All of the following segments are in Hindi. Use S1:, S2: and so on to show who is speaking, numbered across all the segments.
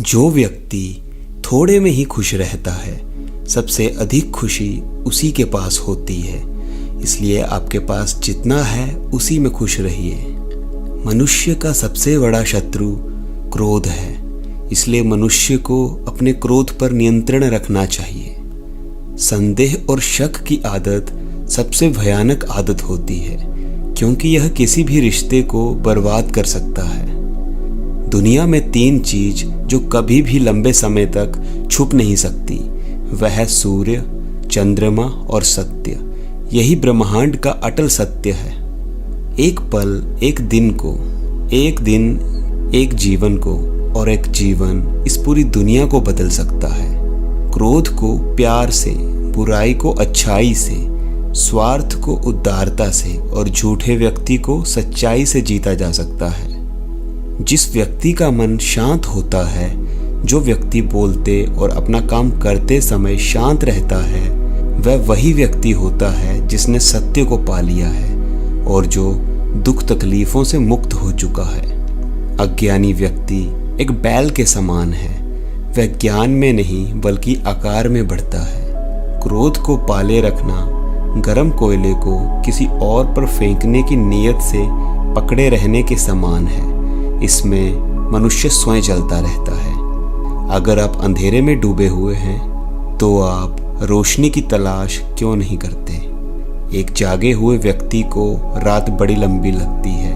S1: जो व्यक्ति थोड़े में ही खुश रहता है, सबसे अधिक खुशी उसी के पास होती है। इसलिए आपके पास जितना है उसी में खुश रहिए। मनुष्य का सबसे बड़ा शत्रु क्रोध है, इसलिए मनुष्य को अपने क्रोध पर नियंत्रण रखना चाहिए। संदेह और शक की आदत सबसे भयानक आदत होती है, क्योंकि यह किसी भी रिश्ते को बर्बाद कर सकता है। दुनिया में 3 चीज जो कभी भी लंबे समय तक छुप नहीं सकती, वह है सूर्य, चंद्रमा और सत्य। यही ब्रह्मांड का अटल सत्य है। एक पल, एक दिन को, एक दिन एक जीवन को, और एक जीवन इस पूरी दुनिया को बदल सकता है। क्रोध को प्यार से, बुराई को अच्छाई से, स्वार्थ को उदारता से और झूठे व्यक्ति को सच्चाई से जीता जा सकता है। जिस व्यक्ति का मन शांत होता है, जो व्यक्ति बोलते और अपना काम करते समय शांत रहता है, वह वही व्यक्ति होता है जिसने सत्य को पा लिया है और जो दुख तकलीफों से मुक्त हो चुका है। अज्ञानी व्यक्ति एक बैल के समान है। वह ज्ञान में नहीं बल्कि आकार में बढ़ता है। क्रोध को पाले रखना गरम कोयले को किसी और पर फेंकने की नीयत से पकड़े रहने के समान है। इसमें मनुष्य स्वयं जलता रहता है। अगर आप अंधेरे में डूबे हुए हैं तो आप रोशनी की तलाश क्यों नहीं करते? एक जागे हुए व्यक्ति को रात बड़ी लंबी लगती है,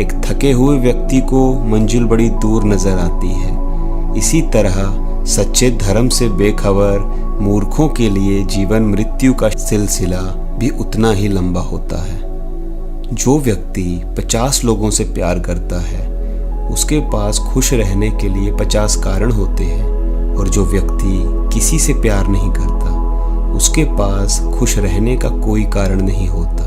S1: एक थके हुए व्यक्ति को मंजिल बड़ी दूर नजर आती है। इसी तरह सच्चे धर्म से बेखबर मूर्खों के लिए जीवन मृत्यु का सिलसिला भी उतना ही लंबा होता है। जो व्यक्ति 50 लोगों से प्यार करता है, उसके पास खुश रहने के लिए 50 कारण होते हैं, और जो व्यक्ति किसी से प्यार नहीं करता, उसके पास खुश रहने का कोई कारण नहीं होता।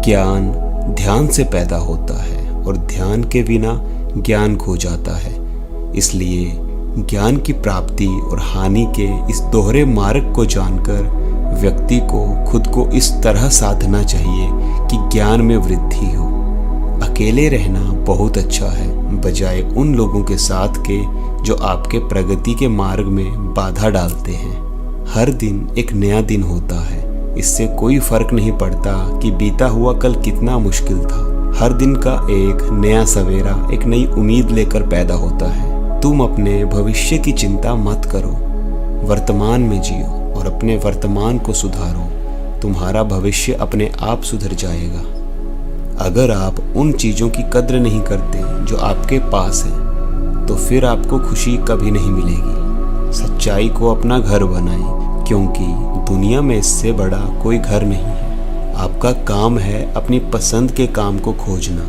S1: ज्ञान ध्यान से पैदा होता है और ध्यान के बिना ज्ञान खो जाता है। इसलिए ज्ञान की प्राप्ति और हानि के इस दोहरे मार्ग को जानकर व्यक्ति को खुद को इस तरह साधना चाहिए कि ज्ञान में वृद्धि हो। अकेले रहना बहुत अच्छा है, बजाय उन लोगों के साथ के जो आपके प्रगति के मार्ग में बाधा डालते हैं। हर दिन एक नया दिन होता है। इससे कोई फर्क नहीं पड़ता कि बीता हुआ कल कितना मुश्किल था। हर दिन का एक नया सवेरा एक नई उम्मीद लेकर पैदा होता है। तुम अपने भविष्य की चिंता मत करो, वर्तमान में जियो और अपने वर्तमान को सुधारो। तुम्हारा भविष्य अपने आप सुधर जाएगा। अगर आप उन चीज़ों की कद्र नहीं करते जो आपके पास है, तो फिर आपको खुशी कभी नहीं मिलेगी। सच्चाई को अपना घर बनाएं, क्योंकि दुनिया में इससे बड़ा कोई घर नहीं है। आपका काम है अपनी पसंद के काम को खोजना।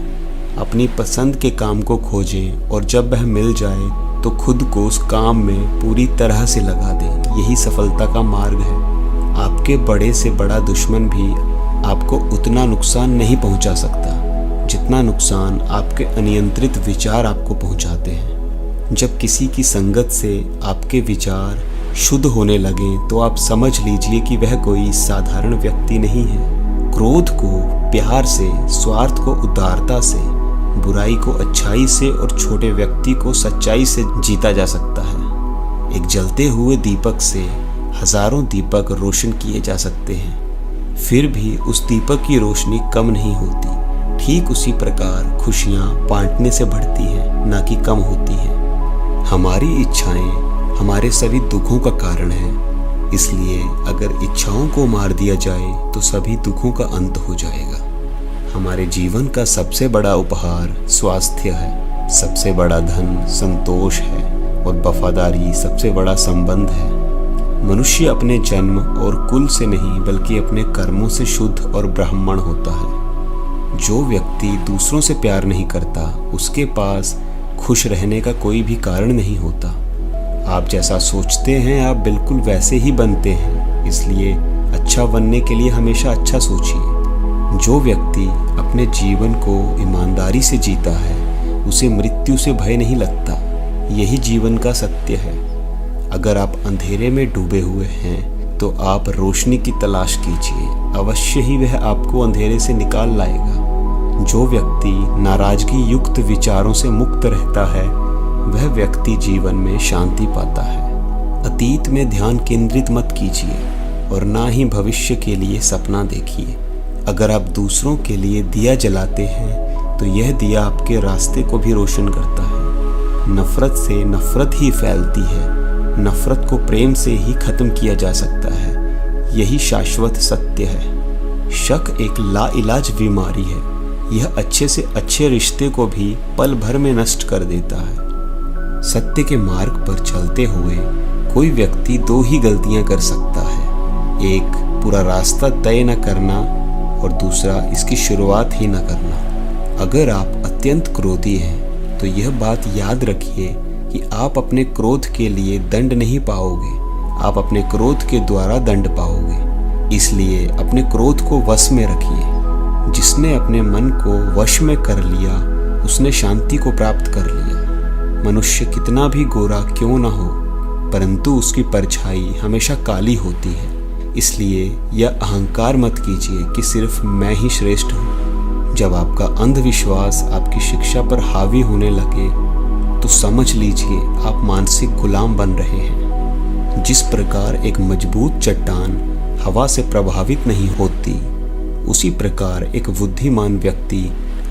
S1: अपनी पसंद के काम को खोजें और जब वह मिल जाए तो खुद को उस काम में पूरी तरह से लगा दें। यही सफलता का मार्ग है। आपके बड़े से बड़ा दुश्मन भी आपको उतना नुकसान नहीं पहुंचा सकता जितना नुकसान आपके अनियंत्रित विचार आपको पहुंचाते हैं। जब किसी की संगत से आपके विचार शुद्ध होने लगे तो आप समझ लीजिए कि वह कोई साधारण व्यक्ति नहीं है। क्रोध को प्यार से, स्वार्थ को उदारता से, बुराई को अच्छाई से और छोटे व्यक्ति को सच्चाई से जीता जा सकता है। एक जलते हुए दीपक से हजारों दीपक रोशन किए जा सकते हैं, फिर भी उस दीपक की रोशनी कम नहीं होती। ठीक उसी प्रकार खुशियाँ बांटने से बढ़ती हैं, ना कि कम होती हैं। हमारी इच्छाएं हमारे सभी दुखों का कारण है। इसलिए अगर इच्छाओं को मार दिया जाए तो सभी दुखों का अंत हो जाएगा। हमारे जीवन का सबसे बड़ा उपहार स्वास्थ्य है, सबसे बड़ा धन संतोष है और वफादारी सबसे बड़ा संबंध है। मनुष्य अपने जन्म और कुल से नहीं बल्कि अपने कर्मों से शुद्ध और ब्राह्मण होता है। जो व्यक्ति दूसरों से प्यार नहीं करता, उसके पास खुश रहने का कोई भी कारण नहीं होता। आप जैसा सोचते हैं आप बिल्कुल वैसे ही बनते हैं। इसलिए अच्छा बनने के लिए हमेशा अच्छा सोचिए। जो व्यक्ति अपने जीवन को ईमानदारी से जीता है, उसे मृत्यु से भय नहीं लगता। यही जीवन का सत्य है। अगर आप अंधेरे में डूबे हुए हैं तो आप रोशनी की तलाश कीजिए, अवश्य ही वह आपको अंधेरे से निकाल लाएगा। जो व्यक्ति नाराजगी युक्त विचारों से मुक्त रहता है, वह व्यक्ति जीवन में शांति पाता है। अतीत में ध्यान केंद्रित मत कीजिए और ना ही भविष्य के लिए सपना देखिए। अगर आप दूसरों के लिए दिया जलाते हैं तो यह दिया आपके रास्ते को भी रोशन करता है। नफरत से नफरत ही फैलती है, नफरत को प्रेम से ही खत्म किया जा सकता है। यही शाश्वत सत्य है। शक एक लाइलाज बीमारी है, यह अच्छे से अच्छे रिश्ते को भी पल भर में नष्ट कर देता है। सत्य के मार्ग पर चलते हुए कोई व्यक्ति दो ही गलतियां कर सकता है, एक पूरा रास्ता तय न करना और दूसरा इसकी शुरुआत ही न करना। अगर आप अत्यंत क्रोधी हैं तो यह बात याद रखिए कि आप अपने क्रोध के लिए दंड नहीं पाओगे, आप अपने क्रोध के द्वारा दंड पाओगे। इसलिए अपने क्रोध को वश में रखिए। जिसने अपने मन को वश में कर लिया उसने शांति को प्राप्त कर लिया। मनुष्य कितना भी गोरा क्यों न हो, परंतु उसकी परछाई हमेशा काली होती है। इसलिए यह अहंकार मत कीजिए कि सिर्फ मैं ही श्रेष्ठ हूँ। जब आपका अंधविश्वास आपकी शिक्षा पर हावी होने लगे तो समझ लीजिए आप मानसिक गुलाम बन रहे हैं। जिस प्रकार एक मजबूत चट्टान हवा से प्रभावित नहीं होती, उसी प्रकार एक बुद्धिमान व्यक्ति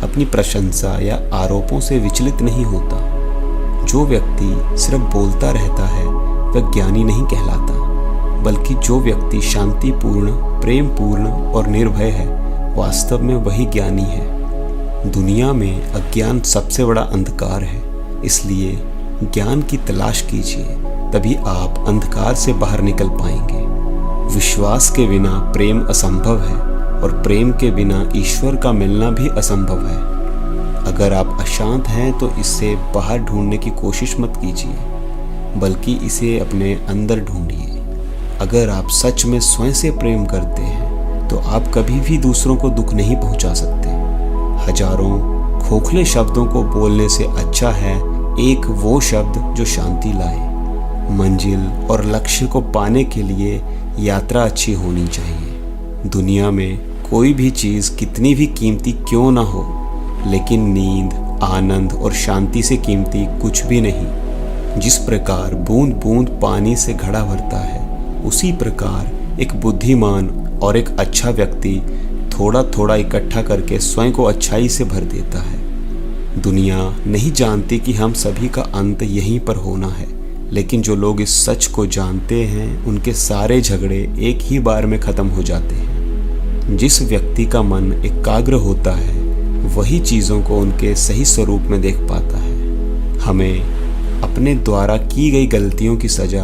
S1: अपनी प्रशंसा या आरोपों से विचलित नहीं होता। जो व्यक्ति सिर्फ बोलता रहता है वह ज्ञानी नहीं कहलाता, बल्कि जो व्यक्ति शांतिपूर्ण, प्रेमपूर्ण और निर्भय है वास्तव में वही ज्ञानी है। दुनिया में अज्ञान सबसे बड़ा अंधकार है, इसलिए ज्ञान की तलाश कीजिए, तभी आप अंधकार से बाहर निकल पाएंगे। विश्वास के बिना प्रेम असंभव है और प्रेम के बिना ईश्वर का मिलना भी असंभव है। अगर आप अशांत हैं तो इससे बाहर ढूंढने की कोशिश मत कीजिए, बल्कि इसे अपने अंदर ढूंढिए। अगर आप सच में स्वयं से प्रेम करते हैं तो आप कभी भी दूसरों को दुख नहीं पहुंचा सकते। हजारों खोखले शब्दों को बोलने से अच्छा है एक वो शब्द जो शांति लाए। मंजिल और लक्ष्य को पाने के लिए यात्रा अच्छी होनी चाहिए। दुनिया में कोई भी चीज़ कितनी भी कीमती क्यों ना हो, लेकिन नींद, आनंद और शांति से कीमती कुछ भी नहीं। जिस प्रकार बूंद बूंद पानी से घड़ा भरता है, उसी प्रकार एक बुद्धिमान और एक अच्छा व्यक्ति थोड़ा थोड़ा इकट्ठा करके स्वयं को अच्छाई से भर देता है। दुनिया नहीं जानती कि हम सभी का अंत यहीं पर होना है, लेकिन जो लोग इस सच को जानते हैं उनके सारे झगड़े एक ही बार में खत्म हो जाते हैं। जिस व्यक्ति का मन एकाग्र होता है वही चीज़ों को उनके सही स्वरूप में देख पाता है। हमें अपने द्वारा की गई गलतियों की सज़ा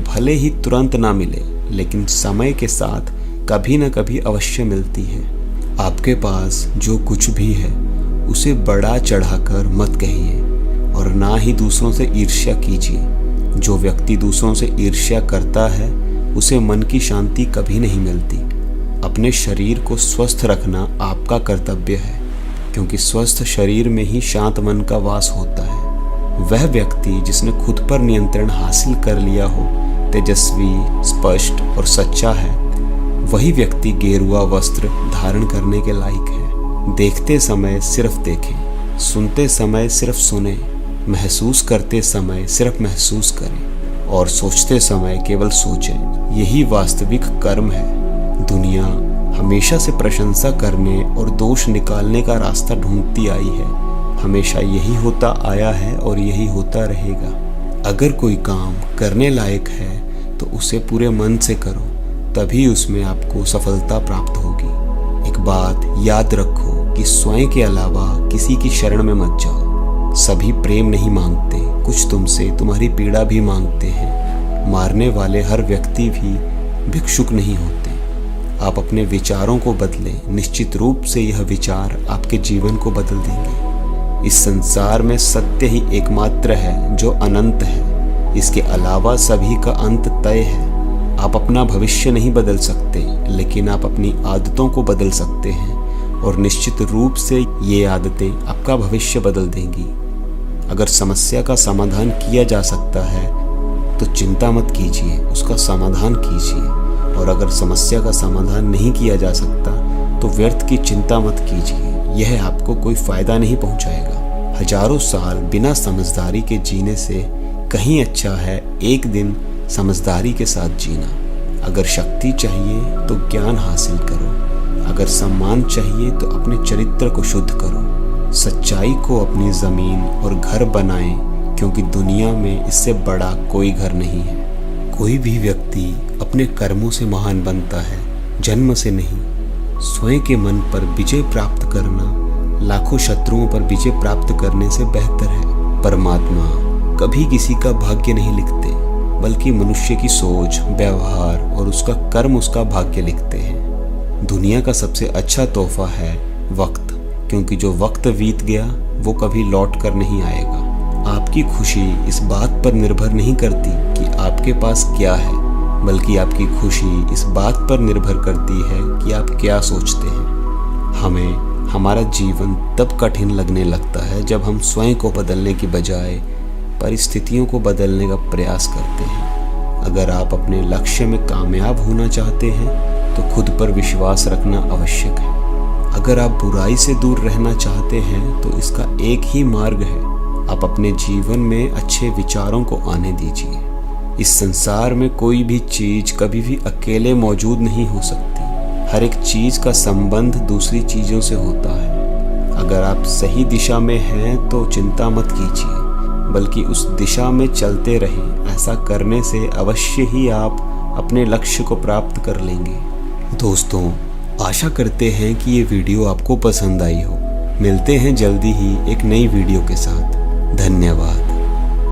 S1: भले ही तुरंत ना मिले, लेकिन समय के साथ कभी न कभी अवश्य मिलती है। आपके पास जो कुछ भी है उसे बड़ा चढ़ाकर मत कहिए और ना ही दूसरों से ईर्ष्या कीजिए। जो व्यक्ति दूसरों से ईर्ष्या करता है उसे मन की शांति कभी नहीं मिलती। अपने शरीर को स्वस्थ रखना आपका कर्तव्य है, क्योंकि स्वस्थ शरीर में ही शांत मन का वास होता है। वह व्यक्ति जिसने खुद पर नियंत्रण हासिल कर लिया हो, तेजस्वी, स्पष्ट और सच्चा है, वही व्यक्ति गेरुआ वस्त्र धारण करने के लायक है। देखते समय सिर्फ देखें, सुनते समय सिर्फ सुने, महसूस करते समय सिर्फ महसूस करें और सोचते समय केवल सोचें। यही वास्तविक कर्म है। दुनिया हमेशा से प्रशंसा करने और दोष निकालने का रास्ता ढूंढती आई है। हमेशा यही होता आया है और यही होता रहेगा। अगर कोई काम करने लायक है तो उसे पूरे मन से करो, तभी उसमें आपको सफलता प्राप्त होगी। एक बात याद रखो कि स्वयं के अलावा किसी की शरण में मत जाओ। सभी प्रेम नहीं मांगते, कुछ तुमसे तुम्हारी पीड़ा भी मांगते हैं। मारने वाले हर व्यक्ति भी भिक्षुक नहीं होते। आप अपने विचारों को बदलें, निश्चित रूप से यह विचार आपके जीवन को बदल देंगे। इस संसार में सत्य ही एकमात्र है जो अनंत है। इसके अलावा सभी का अंत तय है। आप अपना भविष्य नहीं बदल सकते, लेकिन आप अपनी आदतों को बदल सकते हैं और निश्चित रूप से ये आदतें आपका भविष्य बदल देंगी। अगर समस्या का समाधान किया जा सकता है तो चिंता मत कीजिए, उसका समाधान कीजिए। और अगर समस्या का समाधान नहीं किया जा सकता तो व्यर्थ की चिंता मत कीजिए, यह आपको कोई फायदा नहीं पहुंचाएगा। हजारों साल बिना समझदारी के जीने से कहीं अच्छा है एक दिन समझदारी के साथ जीना। अगर शक्ति चाहिए तो ज्ञान हासिल करो, अगर सम्मान चाहिए तो अपने चरित्र को शुद्ध करो। सच्चाई को अपनी ज़मीन और घर बनाएं, क्योंकि दुनिया में इससे बड़ा कोई घर नहीं है। कोई भी व्यक्ति अपने कर्मों से महान बनता है, जन्म से नहीं। स्वयं के मन पर विजय प्राप्त करना लाखों शत्रुओं पर विजय प्राप्त करने से बेहतर है। परमात्मा कभी किसी का भाग्य नहीं लिखते, बल्कि मनुष्य की सोच, व्यवहार और उसका कर्म उसका भाग्य लिखते हैं। दुनिया का सबसे अच्छा तोहफा है वक्त, क्योंकि जो वक्त बीत गया वो कभी लौट कर नहीं आएगा। आपकी खुशी इस बात पर निर्भर नहीं करती कि आपके पास क्या है, बल्कि आपकी खुशी इस बात पर निर्भर करती है कि आप क्या सोचते हैं। हमें हमारा जीवन तब कठिन लगने लगता है जब हम स्वयं को बदलने की बजाय परिस्थितियों को बदलने का प्रयास करते हैं। अगर आप अपने लक्ष्य में कामयाब होना चाहते हैं तो खुद पर विश्वास रखना आवश्यक है। अगर आप बुराई से दूर रहना चाहते हैं तो इसका एक ही मार्ग है, आप अपने जीवन में अच्छे विचारों को आने दीजिए। इस संसार में कोई भी चीज़ कभी भी अकेले मौजूद नहीं हो सकती। हर एक चीज़ का संबंध दूसरी चीज़ों से होता है। अगर आप सही दिशा में हैं तो चिंता मत कीजिए, बल्कि उस दिशा में चलते रहें। ऐसा करने से अवश्य ही आप अपने लक्ष्य को प्राप्त कर लेंगे। दोस्तों, आशा करते हैं कि ये वीडियो आपको पसंद आई हो। मिलते हैं जल्दी ही एक नई वीडियो के साथ। धन्यवाद।